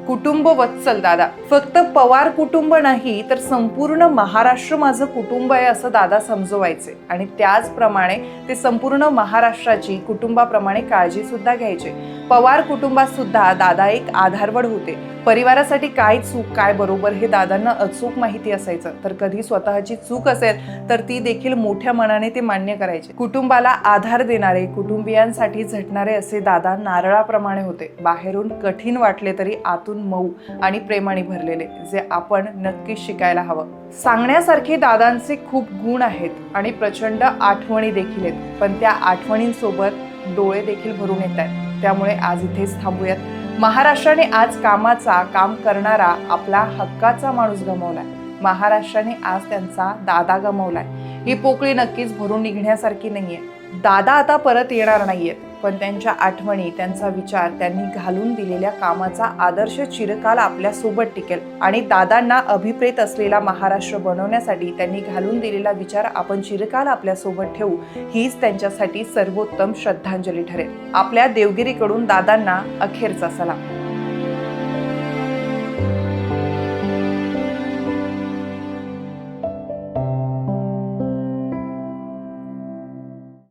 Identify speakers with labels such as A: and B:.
A: कुटुंब वत्सल दादा. फक्त पवार कुटुंब नाही तर संपूर्ण महाराष्ट्र माझं कुटुंब आहे असं दादा समजवायचे आणि त्याचप्रमाणे ते संपूर्ण महाराष्ट्राची कुटुंबाप्रमाणे काळजी सुद्धा घ्यायचे. पवार कुटुंबात सुद्धा दादा एक आधारवड होते. परिवारासाठी काय चूक काय बरोबर हे दादांना अचूक माहिती असायचं. तर कधी स्वतःची चूक असेल तर ती देखील मोठ्या मनाने ते मान्य करायचे. कुटुंबाला आधार देणारे, कुटुंबियांसाठी झटणारे असे दादा नारळाप्रमाणे होते. बाहेरून कठीण वाटले तरी आतून मऊ आणि प्रेमाने भरलेले, जे आपण नक्कीच शिकायला हवं. सांगण्यासारखे दादांचे खूप गुण आहेत आणि प्रचंड आठवणी देखील आहेत, पण त्या आठवणींसोबत डोळे देखील भरून येत आहेत. त्यामुळे आज इथेच थांबूयात. महाराष्ट्राने आज काम करणारा, आपला हक्काचा माणूस गमावलाय. महाराष्ट्राने आज त्यांचा दादा गमावलाय. ही पोकळी नक्कीच भरून निघण्यासारखी नाहीये. दादा आता परत येणार नाहीयेत, पण त्यांच्या आठवणी, त्यांचा विचार, त्यांनी घालून दिलेल्या कामाचा आदर्श चिरकाल आपल्या सोबत टिकेल. आणि दादांना अभिप्रेत असलेला महाराष्ट्र बनवण्यासाठी त्यांनी घालून दिलेला विचार आपण चिरकाल आपल्या सोबत ठेवू, हीच त्यांच्यासाठी सर्वोत्तम श्रद्धांजली ठरेल. आपल्या देवगिरीकडून दादांना अखेरचा सलाम.